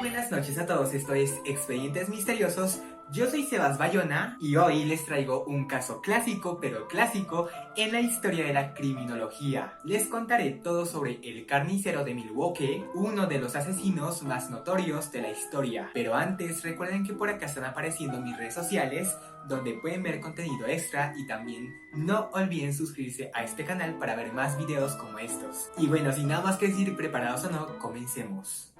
buenas noches a todos, esto es Expedientes Misteriosos. Yo soy Sebas Bayona y hoy les traigo un caso clásico, pero clásico, en la historia de la criminología. Les contaré todo sobre el carnicero de Milwaukee, uno de los asesinos más notorios de la historia. Pero antes, recuerden que por acá están apareciendo mis redes sociales, donde pueden ver contenido extra y también no olviden suscribirse a este canal para ver más videos como estos. Y bueno, sin nada más que decir, preparados o no, comencemos.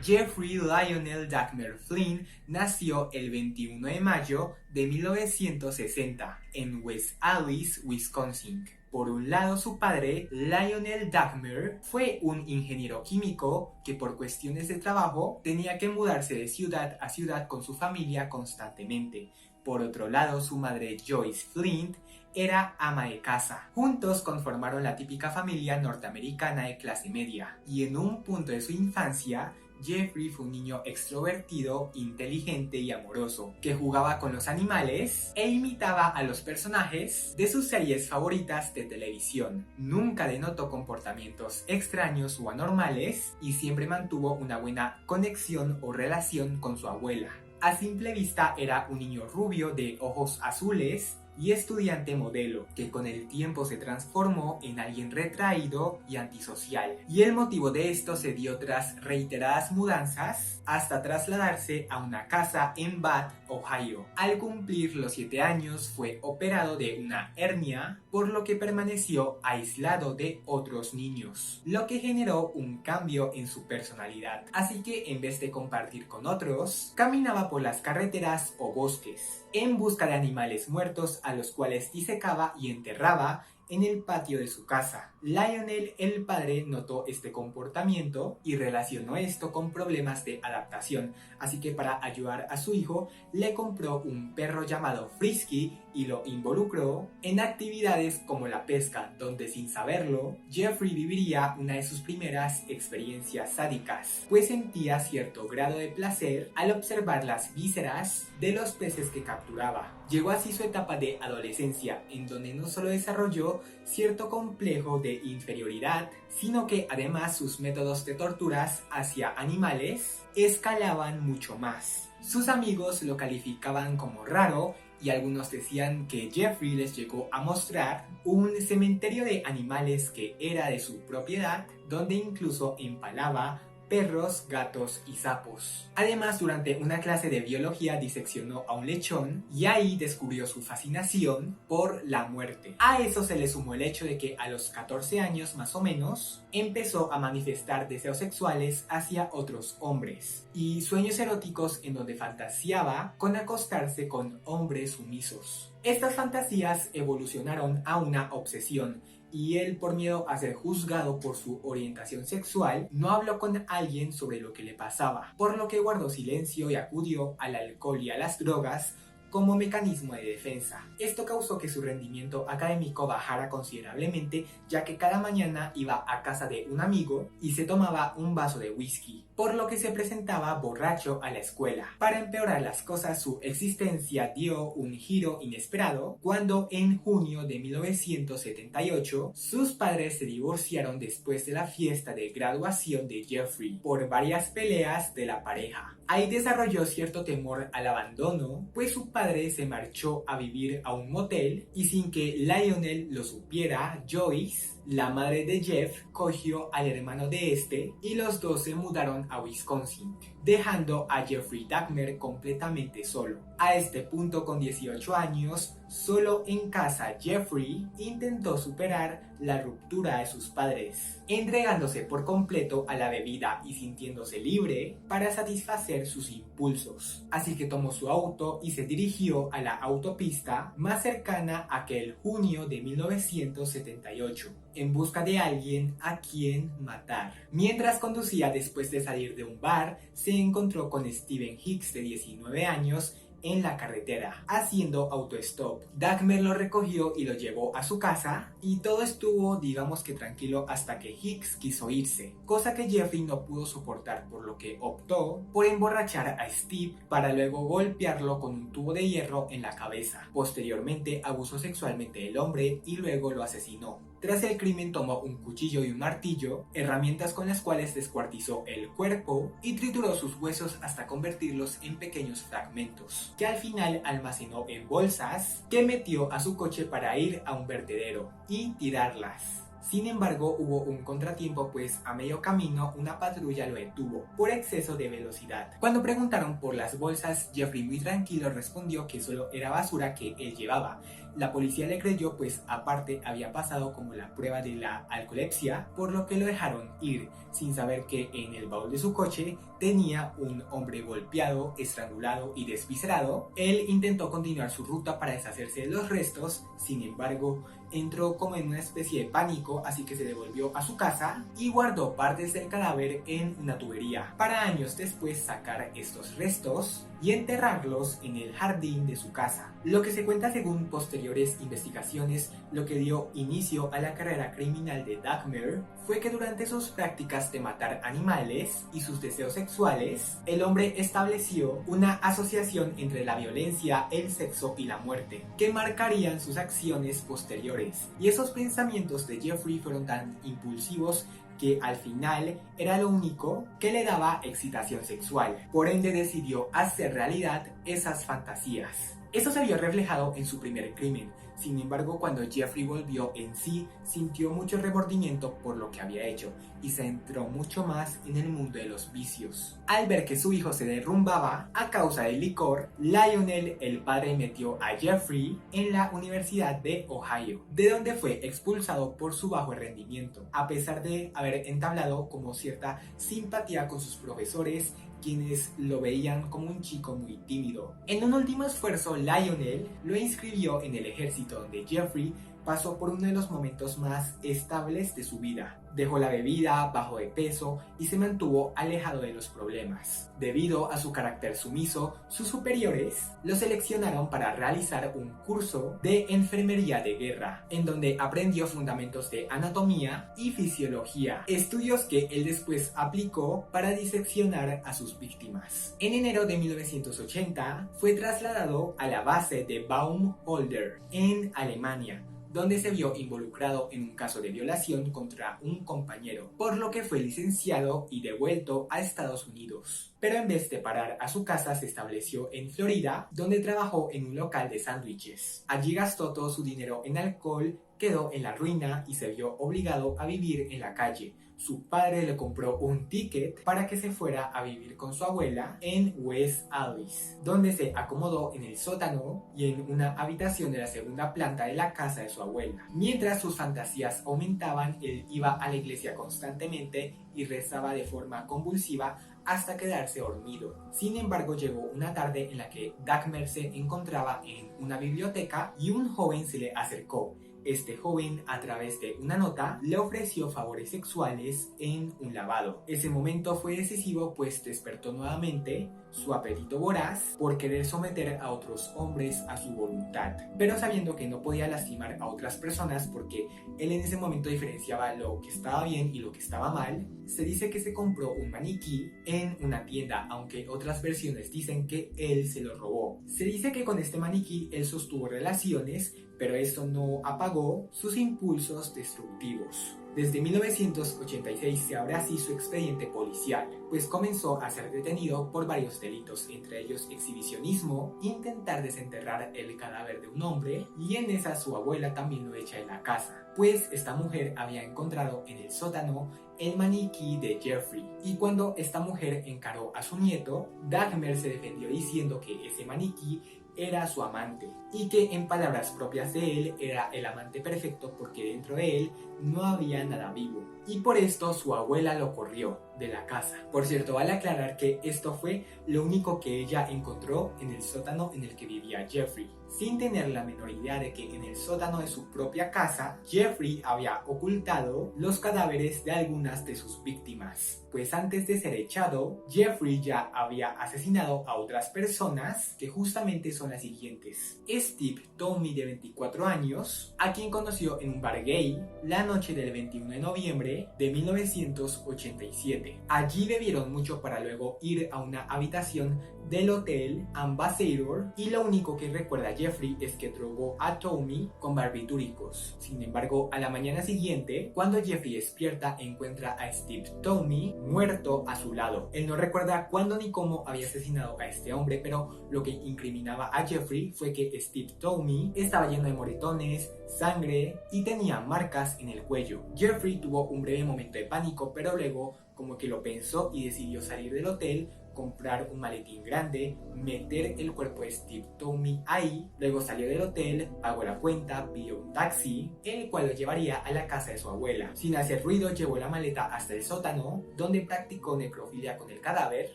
Jeffrey Lionel Dahmer Flynn nació el 21 de mayo de 1960 en West Allis, Wisconsin. Por un lado, su padre, Lionel Dahmer, fue un ingeniero químico que por cuestiones de trabajo tenía que mudarse de ciudad a ciudad con su familia constantemente. Por otro lado, su madre, Joyce Flint, era ama de casa. Juntos conformaron la típica familia norteamericana de clase media. Y en un punto de su infancia, Jeffrey fue un niño extrovertido, inteligente y amoroso, que jugaba con los animales e imitaba a los personajes de sus series favoritas de televisión. Nunca denotó comportamientos extraños o anormales y siempre mantuvo una buena conexión o relación con su abuela. A simple vista era un niño rubio de ojos azules y estudiante modelo, que con el tiempo se transformó en alguien retraído y antisocial. Y el motivo de esto se dio tras reiteradas mudanzas hasta trasladarse a una casa en Bath, Ohio. Al cumplir los 7 años fue operado de una hernia, por lo que permaneció aislado de otros niños, lo que generó un cambio en su personalidad. Así que en vez de compartir con otros, caminaba por las carreteras o bosques en busca de animales muertos a los cuales disecaba y enterraba en el patio de su casa. Lionel, el padre, notó este comportamiento y relacionó esto con problemas de adaptación, así que para ayudar a su hijo le compró un perro llamado Frisky y lo involucró en actividades como la pesca, donde sin saberlo, Jeffrey viviría una de sus primeras experiencias sádicas, pues sentía cierto grado de placer al observar las vísceras de los peces que capturaba. Llegó así su etapa de adolescencia, en donde no solo desarrolló cierto complejo de inferioridad, sino que además sus métodos de torturas hacia animales escalaban mucho más. Sus amigos lo calificaban como raro y algunos decían que Jeffrey les llegó a mostrar un cementerio de animales que era de su propiedad, donde incluso empalaba perros, gatos y sapos. Además, durante una clase de biología diseccionó a un lechón y ahí descubrió su fascinación por la muerte. A eso se le sumó el hecho de que a los 14 años más o menos empezó a manifestar deseos sexuales hacia otros hombres y sueños eróticos en donde fantaseaba con acostarse con hombres sumisos. Estas fantasías evolucionaron a una obsesión y él, por miedo a ser juzgado por su orientación sexual, no habló con alguien sobre lo que le pasaba, por lo que guardó silencio y acudió al alcohol y a las drogas como mecanismo de defensa. Esto causó que su rendimiento académico bajara considerablemente, ya que cada mañana iba a casa de un amigo y se tomaba un vaso de whisky, por lo que se presentaba borracho a la escuela. Para empeorar las cosas, su existencia dio un giro inesperado cuando en junio de 1978 sus padres se divorciaron después de la fiesta de graduación de Jeffrey por varias peleas de la pareja. Ahí desarrolló cierto temor al abandono, pues su padre se marchó a vivir a un motel y sin que Lionel lo supiera, Joyce, la madre de Jeff, cogió al hermano de este y los dos se mudaron a Wisconsin, dejando a Jeffrey Dahmer completamente solo. A este punto, con 18 años, solo en casa, Jeffrey intentó superar la ruptura de sus padres, entregándose por completo a la bebida y sintiéndose libre para satisfacer sus impulsos. Así que tomó su auto y se dirigió a la autopista más cercana aquel junio de 1978, en busca de alguien a quien matar. Mientras conducía después de salir de un bar, se encontró con Steven Hicks, de 19 años, en la carretera, haciendo autostop. Dagmer lo recogió y lo llevó a su casa y todo estuvo, digamos que tranquilo, hasta que Hicks quiso irse, cosa que Jeffrey no pudo soportar, por lo que optó por emborrachar a Steve para luego golpearlo con un tubo de hierro en la cabeza. Posteriormente abusó sexualmente del hombre y luego lo asesinó. Tras el crimen tomó un cuchillo y un martillo, herramientas con las cuales descuartizó el cuerpo y trituró sus huesos hasta convertirlos en pequeños fragmentos, que al final almacenó en bolsas que metió a su coche para ir a un vertedero y tirarlas. Sin embargo, hubo un contratiempo, pues a medio camino una patrulla lo detuvo por exceso de velocidad. Cuando preguntaron por las bolsas, Jeffrey muy tranquilo respondió que solo era basura que él llevaba. La policía le creyó, pues aparte había pasado como la prueba de la alcoholepsia, por lo que lo dejaron ir, sin saber que en el baúl de su coche tenía un hombre golpeado, estrangulado y desviscerado. Él intentó continuar su ruta para deshacerse de los restos, sin embargo, entró como en una especie de pánico, así que se devolvió a su casa y guardó partes del cadáver en una tubería, para años después sacar estos restos y enterrarlos en el jardín de su casa. Lo que se cuenta según posteriores investigaciones, lo que dio inicio a la carrera criminal de Dagmer fue que durante sus prácticas de matar animales y sus deseos sexuales, el hombre estableció una asociación entre la violencia, el sexo y la muerte, que marcarían sus acciones posteriores. Y esos pensamientos de Jeffrey fueron tan impulsivos que al final era lo único que le daba excitación sexual. Por ende decidió hacer realidad esas fantasías. Eso se vio reflejado en su primer crimen. Sin embargo, cuando Jeffrey volvió en sí, sintió mucho remordimiento por lo que había hecho y se entró mucho más en el mundo de los vicios. Al ver que su hijo se derrumbaba a causa del licor, Lionel, el padre, metió a Jeffrey en la Universidad de Ohio, de donde fue expulsado por su bajo rendimiento, a pesar de haber entablado como cierta simpatía con sus profesores, quienes lo veían como un chico muy tímido. En un último esfuerzo, Lionel lo inscribió en el ejército, donde Jeffrey pasó por uno de los momentos más estables de su vida. Dejó la bebida, bajó de peso y se mantuvo alejado de los problemas. Debido a su carácter sumiso, sus superiores lo seleccionaron para realizar un curso de enfermería de guerra, en donde aprendió fundamentos de anatomía y fisiología, estudios que él después aplicó para diseccionar a sus víctimas. En enero de 1980 fue trasladado a la base de Baumholder en Alemania, donde se vio involucrado en un caso de violación contra un compañero, por lo que fue licenciado y devuelto a Estados Unidos. Pero en vez de parar a su casa, se estableció en Florida, donde trabajó en un local de sándwiches. Allí gastó todo su dinero en alcohol, quedó en la ruina y se vio obligado a vivir en la calle. Su padre le compró un ticket para que se fuera a vivir con su abuela en West Allis, donde se acomodó en el sótano y en una habitación de la segunda planta de la casa de su abuela. Mientras sus fantasías aumentaban, él iba a la iglesia constantemente y rezaba de forma convulsiva hasta quedarse dormido. Sin embargo, llegó una tarde en la que Dagmer se encontraba en una biblioteca y un joven se le acercó. Este joven, a través de una nota, le ofreció favores sexuales en un lavado. Ese momento fue decisivo, pues despertó nuevamente su apetito voraz por querer someter a otros hombres a su voluntad, pero sabiendo que no podía lastimar a otras personas porque él en ese momento diferenciaba lo que estaba bien y lo que estaba mal. Se dice que se compró un maniquí en una tienda, aunque otras versiones dicen que él se lo robó. Se dice que con este maniquí él sostuvo relaciones, pero esto no apagó sus impulsos destructivos. Desde 1986 se abre así su expediente policial, pues comenzó a ser detenido por varios delitos, entre ellos exhibicionismo, intentar desenterrar el cadáver de un hombre, y en esa su abuela también lo echa de la casa, pues esta mujer había encontrado en el sótano el maniquí de Jeffrey, y cuando esta mujer encaró a su nieto, Dagmer se defendió diciendo que ese maniquí era su amante y que, en palabras propias de él, era el amante perfecto porque dentro de él no había nada vivo, y por esto su abuela lo corrió. de la casa. Por cierto, vale aclarar que esto fue lo único que ella encontró en el sótano en el que vivía Jeffrey, sin tener la menor idea de que en el sótano de su propia casa, Jeffrey había ocultado los cadáveres de algunas de sus víctimas. Pues antes de ser echado, Jeffrey ya había asesinado a otras personas, que justamente son las siguientes. Steve Tomey, de 24 años, a quien conoció en un bar gay la noche del 21 de noviembre de 1987. Allí bebieron mucho para luego ir a una habitación del hotel Ambassador, y lo único que recuerda Jeffrey es que drogó a Tomey con barbitúricos. Sin embargo, a la mañana siguiente, cuando Jeffrey despierta, encuentra a Steve Tomey muerto a su lado. Él no recuerda cuándo ni cómo había asesinado a este hombre, pero lo que incriminaba a Jeffrey fue que Steve Tomey estaba lleno de moretones, sangre y tenía marcas en el cuello. Jeffrey tuvo un breve momento de pánico, pero luego como que lo pensó y decidió salir del hotel, comprar un maletín grande, meter el cuerpo de Steve Tomey ahí, luego salió del hotel, pagó la cuenta, pidió un taxi, el cual lo llevaría a la casa de su abuela. Sin hacer ruido, llevó la maleta hasta el sótano, donde practicó necrofilia con el cadáver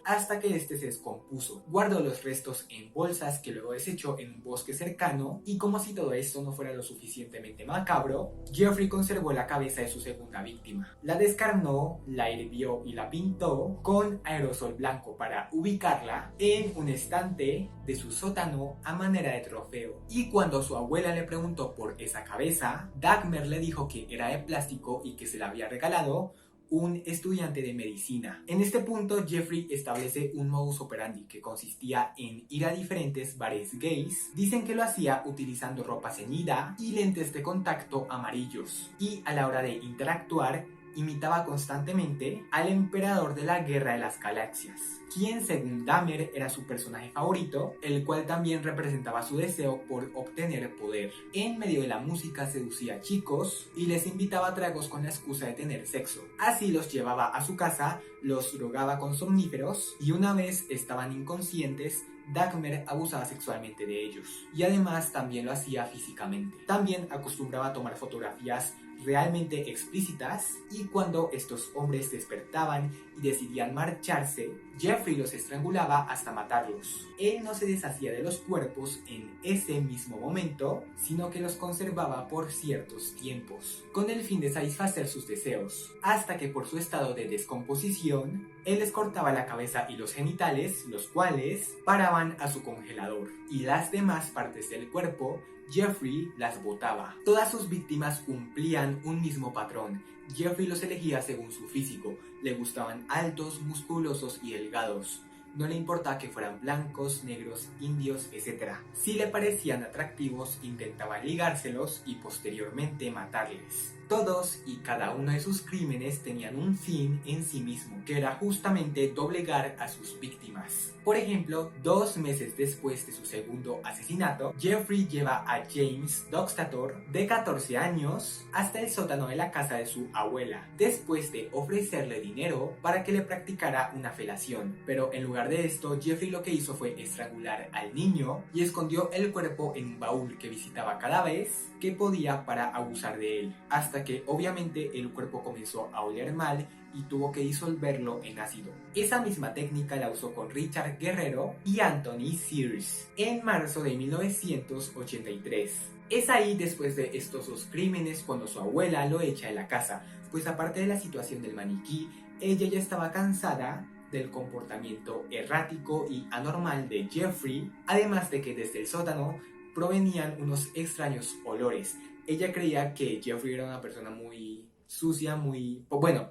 hasta que este se descompuso. Guardó los restos en bolsas que luego desechó en un bosque cercano, y como si todo esto no fuera lo suficientemente macabro, Jeffrey conservó la cabeza de su segunda víctima. La descarnó, la hirvió y la pintó con aerosol blanco para ubicarla en un estante de su sótano a manera de trofeo. Y cuando su abuela le preguntó por esa cabeza, Dagmar le dijo que era de plástico y que se la había regalado un estudiante de medicina. En este punto, Jeffrey establece un modus operandi que consistía en ir a diferentes bares gays. Dicen que lo hacía utilizando ropa ceñida y lentes de contacto amarillos, y a la hora de interactuar imitaba constantemente al emperador de la Guerra de las Galaxias, quien según Dahmer era su personaje favorito, el cual también representaba su deseo por obtener poder. En medio de la música seducía a chicos y les invitaba a tragos con la excusa de tener sexo. Así los llevaba a su casa, los drogaba con somníferos y una vez estaban inconscientes, Dagmar abusaba sexualmente de ellos, y además también lo hacía físicamente. También acostumbraba a tomar fotografías realmente explícitas, y cuando estos hombres despertaban y decidían marcharse, Jeffrey los estrangulaba hasta matarlos. Él no se deshacía de los cuerpos en ese mismo momento, sino que los conservaba por ciertos tiempos, con el fin de satisfacer sus deseos, hasta que por su estado de descomposición, él les cortaba la cabeza y los genitales, los cuales paraban a su congelador, y las demás partes del cuerpo Jeffrey las botaba. Todas sus víctimas cumplían un mismo patrón. Jeffrey los elegía según su físico. Le gustaban altos, musculosos y delgados. No le importaba que fueran blancos, negros, indios, etc. Si le parecían atractivos, intentaba ligárselos y posteriormente matarles. Todos y cada uno de sus crímenes tenían un fin en sí mismo, que era justamente doblegar a sus víctimas. Por ejemplo, 2 meses después de su segundo asesinato, Jeffrey lleva a James Doxtator, de 14 años, hasta el sótano de la casa de su abuela, después de ofrecerle dinero para que le practicara una felación. Pero en lugar de esto, Jeffrey lo que hizo fue estrangular al niño y escondió el cuerpo en un baúl que visitaba cada vez que podía para abusar de él, hasta que obviamente el cuerpo comenzó a oler mal y tuvo que disolverlo en ácido. Esa misma técnica la usó con Richard Guerrero y Anthony Sears en marzo de 1983. Es ahí, después de estos 2 crímenes, cuando su abuela lo echa de la casa, pues aparte de la situación del maniquí, ella ya estaba cansada del comportamiento errático y anormal de Jeffrey, además de que desde el sótano provenían unos extraños olores. Ella creía que Jeffrey era una persona muy sucia,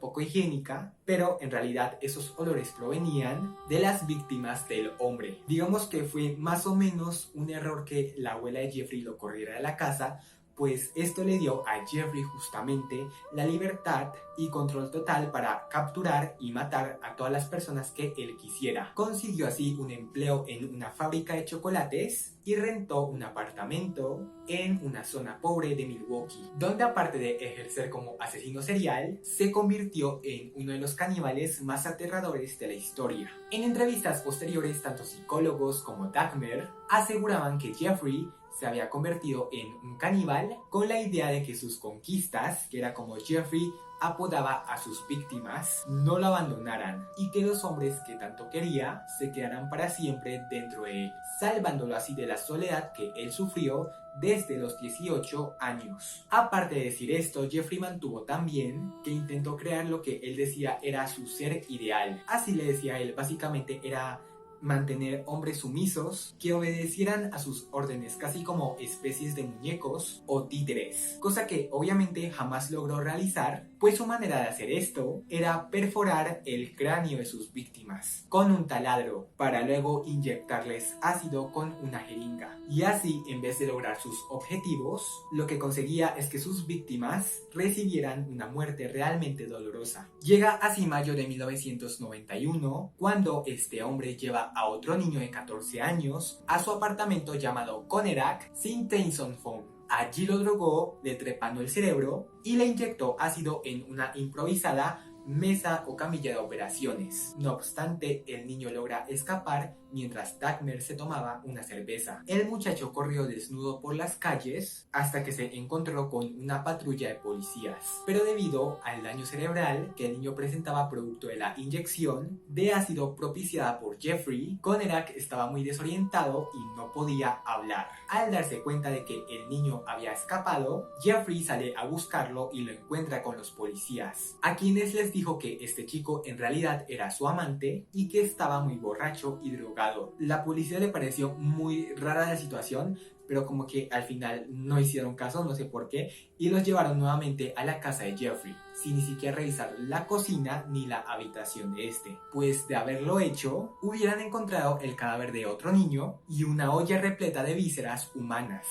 poco higiénica, pero en realidad esos olores provenían de las víctimas del hombre. Digamos que fue más o menos un error que la abuela de Jeffrey lo corriera de la casa, pues esto le dio a Jeffrey justamente la libertad y control total para capturar y matar a todas las personas que él quisiera. Consiguió así un empleo en una fábrica de chocolates y rentó un apartamento en una zona pobre de Milwaukee, donde aparte de ejercer como asesino serial, se convirtió en uno de los caníbales más aterradores de la historia. En entrevistas posteriores, tanto psicólogos como Dagmar aseguraban que Jeffrey se había convertido en un caníbal con la idea de que sus conquistas, que era como Jeffrey apodaba a sus víctimas no lo abandonaran y que los hombres que tanto quería se quedaran para siempre dentro de él, salvándolo así de la soledad que él sufrió desde los 18 años. Aparte de decir esto, Jeffrey mantuvo también que intentó crear lo que él decía era su ser ideal. Así le decía él, básicamente era mantener hombres sumisos que obedecieran a sus órdenes, casi como especies de muñecos o títeres, cosa que obviamente jamás logró realizar, pues su manera de hacer esto era perforar el cráneo de sus víctimas con un taladro para luego inyectarles ácido con una jeringa, y así, en vez de lograr sus objetivos, lo que conseguía es que sus víctimas recibieran una muerte realmente dolorosa. Llega así mayo de 1991, cuando este hombre lleva a otro niño de 14 años a su apartamento llamado Conerak sin Tyson Phone. Allí lo drogó, le trepando el cerebro y le inyectó ácido en una improvisada mesa o camilla de operaciones. No obstante, el niño logra escapar mientras Dahmer se tomaba una cerveza. El muchacho corrió desnudo por las calles hasta que se encontró con una patrulla de policías. Pero debido al daño cerebral que el niño presentaba producto de la inyección de ácido propiciada por Jeffrey, Conerak estaba muy desorientado y no podía hablar. Al darse cuenta de que el niño había escapado, Jeffrey sale a buscarlo y lo encuentra con los policías, a quienes les dijo que este chico en realidad era su amante y que estaba muy borracho y drogado. La policía le pareció muy rara la situación, pero como que al final no hicieron caso, no sé por qué, y los llevaron nuevamente a la casa de Jeffrey, sin ni siquiera revisar la cocina ni la habitación de este. Pues de haberlo hecho, hubieran encontrado el cadáver de otro niño y una olla repleta de vísceras humanas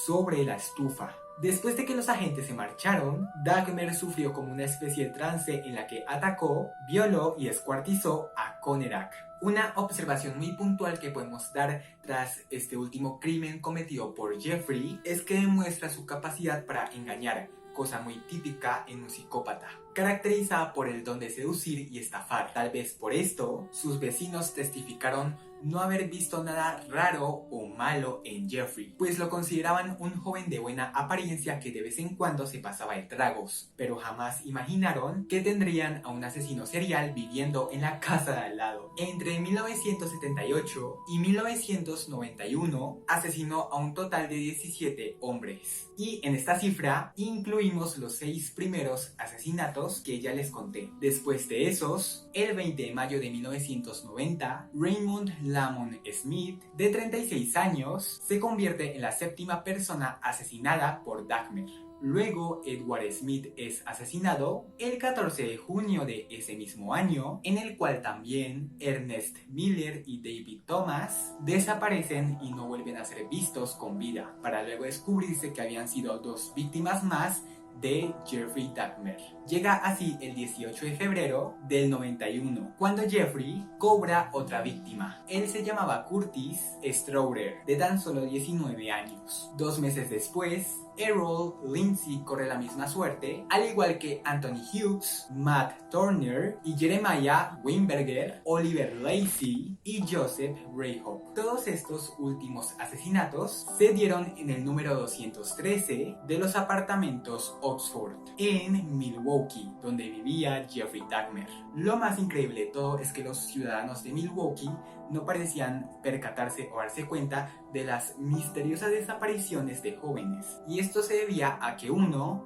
sobre la estufa. Después de que los agentes se marcharon, Dahmer sufrió como una especie de trance en la que atacó, violó y descuartizó a Conerak. Una observación muy puntual que podemos dar tras este último crimen cometido por Jeffrey es que demuestra su capacidad para engañar, cosa muy típica en un psicópata, caracterizada por el don de seducir y estafar. Tal vez por esto, sus vecinos testificaron no haber visto nada raro o malo en Jeffrey, pues lo consideraban un joven de buena apariencia que de vez en cuando se pasaba de tragos, pero jamás imaginaron que tendrían a un asesino serial viviendo en la casa de al lado. Entre 1978 y 1991 asesinó a un total de 17 hombres, y en esta cifra incluimos los 6 primeros asesinatos que ya les conté. Después de esos, el 20 de mayo de 1990, Raymond Lamont Smith, de 36 años, se convierte en la 7ª persona asesinada por Dahmer. Luego, Edward Smith es asesinado el 14 de junio de ese mismo año, en el cual también Ernest Miller y David Thomas desaparecen y no vuelven a ser vistos con vida, para luego descubrirse que habían sido 2 víctimas más de Jeffrey Dahmer. Llega así el 18 de febrero del 91, cuando Jeffrey cobra otra víctima. Él se llamaba Curtis Strother, de tan solo 19 años. 2 meses después, Errol Lindsey corre la misma suerte, al igual que Anthony Hughes, Matt Turner y Jeremiah Weinberger, Oliver Lacey y Joseph Rayhope. Todos estos últimos asesinatos se dieron en el número 213 de los apartamentos Oxford, en Milwaukee, donde vivía Jeffrey Dahmer. Lo más increíble de todo es que los ciudadanos de Milwaukee no parecían percatarse o darse cuenta de las misteriosas desapariciones de jóvenes. Y esto se debía a que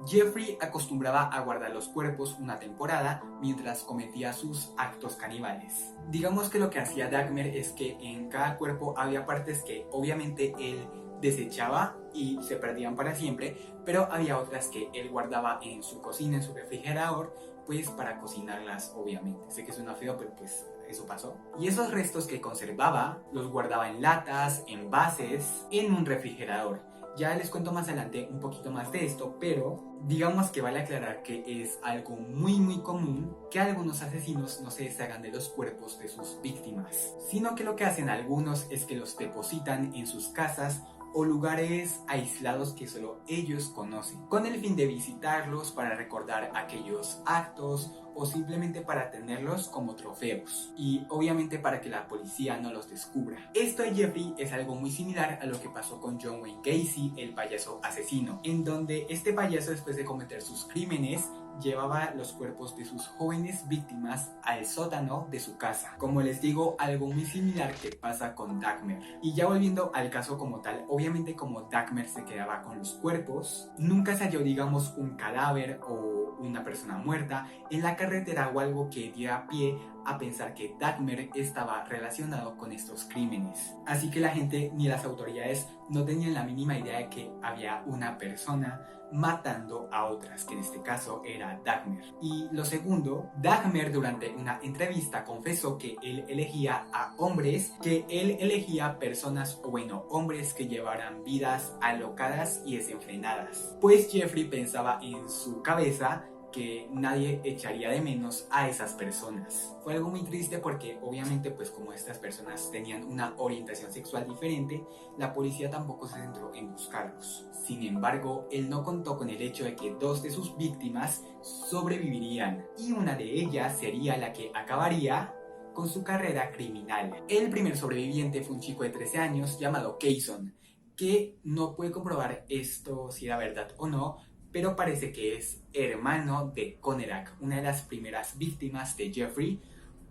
Jeffrey acostumbraba a guardar los cuerpos una temporada mientras cometía sus actos caníbales. Digamos que lo que hacía Dahmer es que en cada cuerpo había partes que obviamente él desechaba y se perdían para siempre, pero había otras que él guardaba en su cocina, en su refrigerador, pues para cocinarlas obviamente. Sé que suena feo, pero pues eso pasó. Y esos restos que conservaba los guardaba en latas, en envases, en un refrigerador. Ya les cuento más adelante un poquito más de esto, pero digamos que vale aclarar que es algo muy común que algunos asesinos no se deshagan de los cuerpos de sus víctimas, sino que lo que hacen algunos es que los depositan en sus casas o lugares aislados que solo ellos conocen, con el fin de visitarlos para recordar aquellos actos o simplemente para tenerlos como trofeos, y obviamente para que la policía no los descubra. Esto de Jeffrey es algo muy similar a lo que pasó con John Wayne Gacy, el payaso asesino, en donde este payaso, después de cometer sus crímenes, llevaba los cuerpos de sus jóvenes víctimas al sótano de su casa. Como les digo, algo muy similar que pasa con Dahmer. Y ya volviendo al caso como tal, obviamente como Dahmer se quedaba con los cuerpos, nunca se halló, digamos, un cadáver o una persona muerta en la carretera o algo que diera pie a pensar que Dahmer estaba relacionado con estos crímenes. Así que la gente ni las autoridades no tenían la mínima idea de que había una persona matando a otras, que en este caso era Dahmer. Y lo segundo, Dahmer durante una entrevista confesó que él elegía a hombres, que él elegía personas, o bueno, hombres que llevaran vidas alocadas y desenfrenadas. Pues Jeffrey pensaba en su cabeza que nadie echaría de menos a esas personas. Fue algo muy triste porque obviamente pues como estas personas tenían una orientación sexual diferente, la policía tampoco se centró en buscarlos. Sin embargo, él no contó con el hecho de que dos de sus víctimas sobrevivirían y una de ellas sería la que acabaría con su carrera criminal. El primer sobreviviente fue un chico de 13 años llamado Kayson, que no puede comprobar esto si era verdad o no, pero parece que es hermano de Conerak, una de las primeras víctimas de Jeffrey,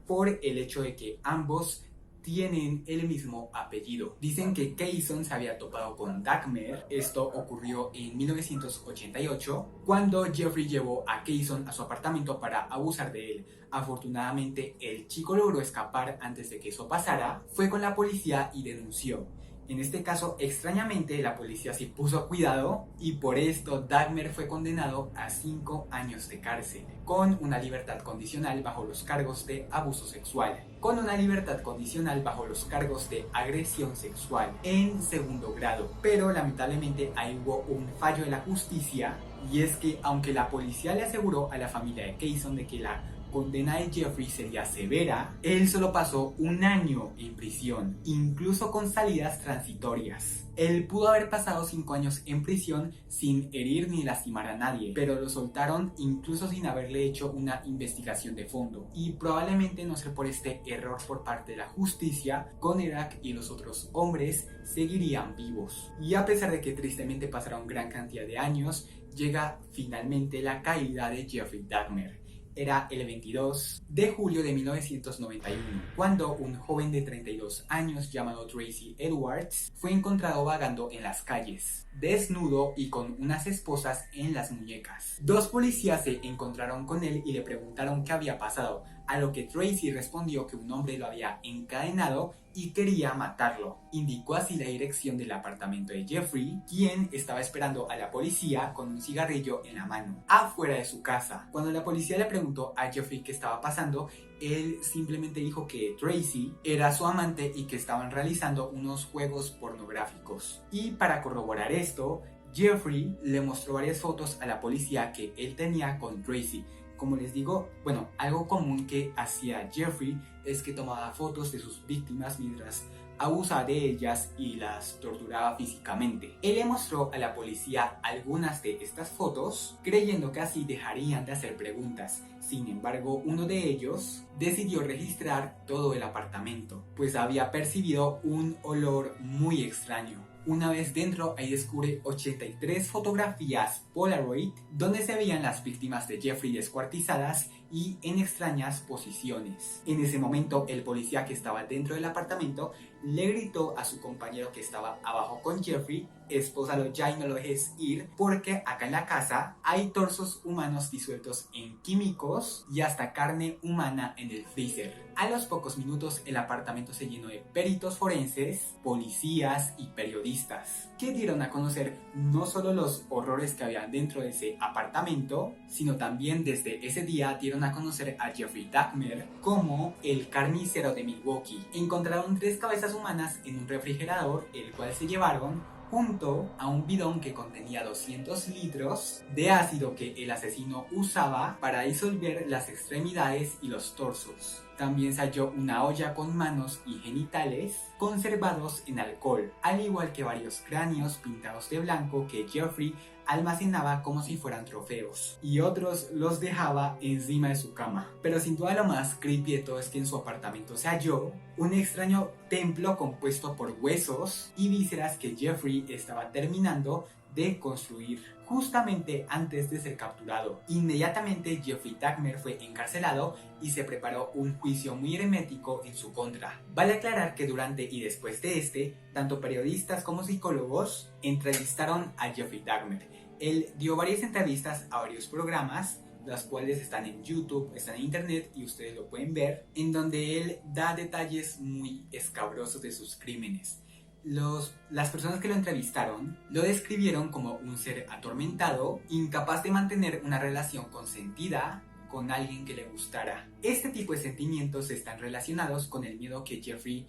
por el hecho de que ambos tienen el mismo apellido. Dicen que Kayson se había topado con Dahmer. Esto ocurrió en 1988, cuando Jeffrey llevó a Kayson a su apartamento para abusar de él. Afortunadamente, el chico logró escapar antes de que eso pasara, fue con la policía y denunció. En este caso, extrañamente, la policía sí puso cuidado y por esto Dahmer fue condenado a 5 años de cárcel, con una libertad condicional bajo los cargos de abuso sexual, con una libertad condicional bajo los cargos de agresión sexual en segundo grado. Pero lamentablemente ahí hubo un fallo de la justicia, y es que aunque la policía le aseguró a la familia de Kayson de que la condena de Jeffrey sería severa, él solo pasó 1 año en prisión, incluso con salidas transitorias. Él pudo haber pasado 5 años en prisión sin herir ni lastimar a nadie, pero lo soltaron incluso sin haberle hecho una investigación de fondo. Y probablemente no ser por este error por parte de la justicia, Conerak y los otros hombres seguirían vivos. Y a pesar de que tristemente pasaron gran cantidad de años, llega finalmente la caída de Jeffrey Dahmer. Era el 22 de julio de 1991, cuando un joven de 32 años llamado Tracy Edwards fue encontrado vagando en las calles, desnudo y con unas esposas en las muñecas. 2 policías se encontraron con él y le preguntaron qué había pasado, a lo que Tracy respondió que un hombre lo había encadenado y quería matarlo. Indicó así la dirección del apartamento de Jeffrey, quien estaba esperando a la policía con un cigarrillo en la mano, afuera de su casa. Cuando la policía le preguntó a Jeffrey qué estaba pasando, él simplemente dijo que Tracy era su amante y que estaban realizando unos juegos pornográficos. Y para corroborar esto, Jeffrey le mostró varias fotos a la policía que él tenía con Tracy. Como les digo, bueno, algo común que hacía Jeffrey es que tomaba fotos de sus víctimas mientras abusaba de ellas y las torturaba físicamente. Él le mostró a la policía algunas de estas fotos, creyendo que así dejarían de hacer preguntas. Sin embargo, uno de ellos decidió registrar todo el apartamento, pues había percibido un olor muy extraño. Una vez dentro, ahí descubre 83 fotografías Polaroid donde se veían las víctimas de Jeffrey descuartizadas y en extrañas posiciones. En ese momento, el policía que estaba dentro del apartamento le gritó a su compañero que estaba abajo con Jeffrey: "Espósalo ya y no lo dejes ir, porque acá en la casa hay torsos humanos disueltos en químicos y hasta carne humana en el freezer". A los pocos minutos, el apartamento se llenó de peritos forenses, policías y periodistas, que dieron a conocer no solo los horrores que había dentro de ese apartamento, sino también desde ese día dieron a conocer a Jeffrey Dahmer como el carnicero de Milwaukee. Encontraron 3 cabezas humanas en un refrigerador, el cual se llevaron junto a un bidón que contenía 200 litros de ácido que el asesino usaba para disolver las extremidades y los torsos. También se halló una olla con manos y genitales conservados en alcohol, al igual que varios cráneos pintados de blanco que Jeffrey almacenaba como si fueran trofeos, y otros los dejaba encima de su cama. Pero sin duda lo más creepy de todo es que en su apartamento se halló un extraño templo compuesto por huesos y vísceras que Jeffrey estaba terminando de construir justamente antes de ser capturado. Inmediatamente Jeffrey Dahmer fue encarcelado y se preparó un juicio muy hermético en su contra. Vale aclarar que durante y después de este, tanto periodistas como psicólogos entrevistaron a Jeffrey Dahmer. Él dio varias entrevistas a varios programas, las cuales están en YouTube, están en internet y ustedes lo pueden ver, en donde él da detalles muy escabrosos de sus crímenes. Las personas que lo entrevistaron lo describieron como un ser atormentado, incapaz de mantener una relación consentida con alguien que le gustara. Este tipo de sentimientos están relacionados con el miedo que Jeffrey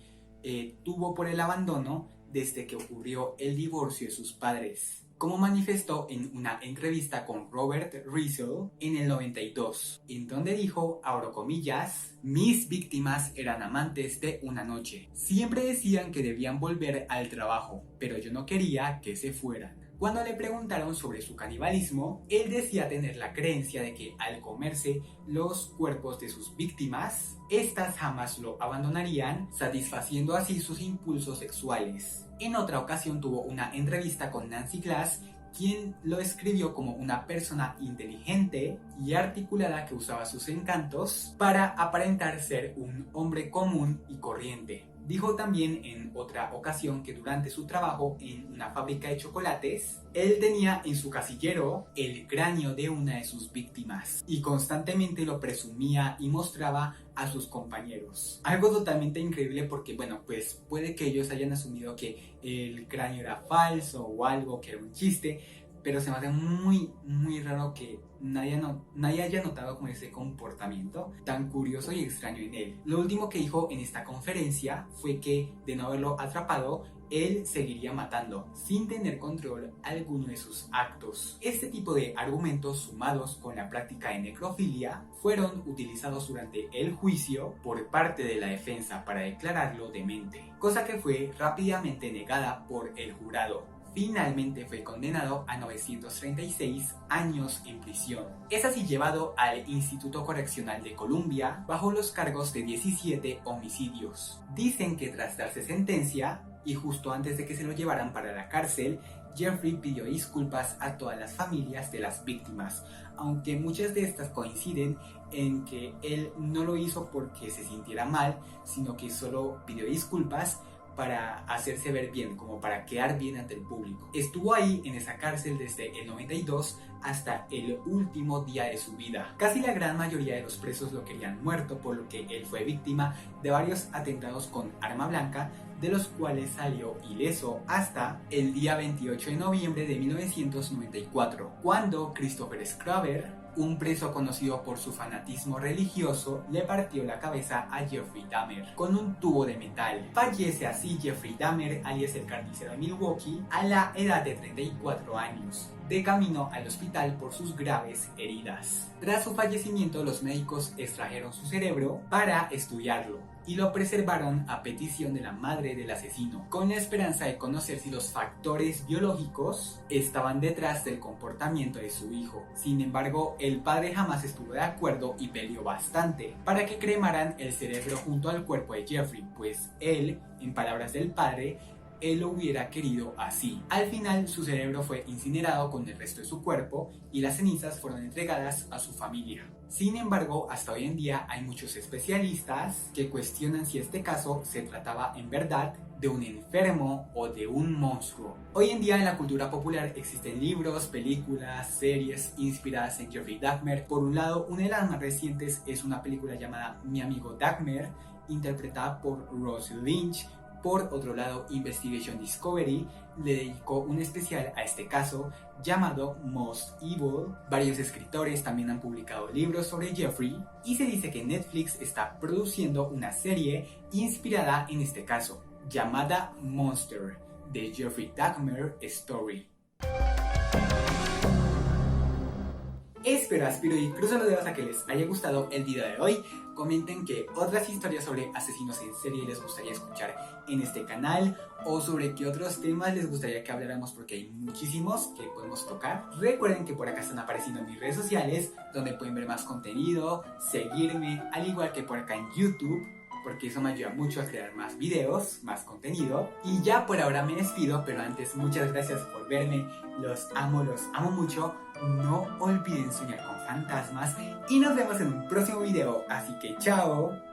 tuvo por el abandono desde que ocurrió el divorcio de sus padres, como manifestó en una entrevista con Robert Rizzo en el 92, en donde dijo, abro comillas, mis víctimas eran amantes de una noche. Siempre decían que debían volver al trabajo, pero yo no quería que se fueran. Cuando le preguntaron sobre su canibalismo, él decía tener la creencia de que al comerse los cuerpos de sus víctimas, estas jamás lo abandonarían, satisfaciendo así sus impulsos sexuales. En otra ocasión tuvo una entrevista con Nancy Glass, quien lo describió como una persona inteligente y articulada que usaba sus encantos para aparentar ser un hombre común y corriente. Dijo también en otra ocasión que durante su trabajo en una fábrica de chocolates, él tenía en su casillero el cráneo de una de sus víctimas y constantemente lo presumía y mostraba a sus compañeros. Algo totalmente increíble porque, bueno, pues puede que ellos hayan asumido que el cráneo era falso o algo, que era un chiste, pero se me hace muy raro que nadie haya notado como ese comportamiento tan curioso y extraño en él. Lo último que dijo en esta conferencia fue que, de no haberlo atrapado, él seguiría matando, sin tener control alguno de sus actos. Este tipo de argumentos, sumados con la práctica de necrofilia, fueron utilizados durante el juicio por parte de la defensa para declararlo demente, cosa que fue rápidamente negada por el jurado. Finalmente fue condenado a 936 años en prisión. Es así llevado al Instituto Correccional de Columbia bajo los cargos de 17 homicidios. Dicen que tras darse sentencia, y justo antes de que se lo llevaran para la cárcel, Jeffrey pidió disculpas a todas las familias de las víctimas, aunque muchas de estas coinciden en que él no lo hizo porque se sintiera mal, sino que solo pidió disculpas para hacerse ver bien, como para quedar bien ante el público. Estuvo ahí en esa cárcel desde el 92 hasta el último día de su vida. Casi la gran mayoría de los presos lo querían muerto, por lo que él fue víctima de varios atentados con arma blanca, de los cuales salió ileso hasta el día 28 de noviembre de 1994, cuando Christopher Scraver, un preso conocido por su fanatismo religioso, le partió la cabeza a Jeffrey Dahmer con un tubo de metal. Fallece así Jeffrey Dahmer, alias el carnicero de Milwaukee, a la edad de 34 años, de camino al hospital por sus graves heridas. Tras su fallecimiento, los médicos extrajeron su cerebro para estudiarlo y lo preservaron a petición de la madre del asesino, con la esperanza de conocer si los factores biológicos estaban detrás del comportamiento de su hijo. Sin embargo, el padre jamás estuvo de acuerdo y peleó bastante para que cremaran el cerebro junto al cuerpo de Jeffrey, pues él, en palabras del padre, él lo hubiera querido así. Al final, su cerebro fue incinerado con el resto de su cuerpo y las cenizas fueron entregadas a su familia. Sin embargo, hasta hoy en día hay muchos especialistas que cuestionan si este caso se trataba en verdad de un enfermo o de un monstruo. Hoy en día en la cultura popular existen libros, películas, series inspiradas en Jeffrey Dahmer. Por un lado, una de las más recientes es una película llamada Mi amigo Dahmer, interpretada por Ross Lynch. Por otro lado, Investigation Discovery le dedicó un especial a este caso llamado Most Evil. Varios escritores también han publicado libros sobre Jeffrey y se dice que Netflix está produciendo una serie inspirada en este caso, llamada Monster, The Jeffrey Dahmer Story. Espero, aspiro y cruzo los dedos a que les haya gustado el video de hoy. Comenten qué otras historias sobre asesinos en serie les gustaría escuchar en este canal, o sobre qué otros temas les gustaría que habláramos, porque hay muchísimos que podemos tocar. Recuerden que por acá están apareciendo mis redes sociales, donde pueden ver más contenido, seguirme, al igual que por acá en YouTube. porque eso me ayuda mucho a crear más videos, más contenido. Y ya por ahora me despido, pero antes muchas gracias por verme, los amo mucho. No olviden soñar con fantasmas y nos vemos en un próximo video, así que chao.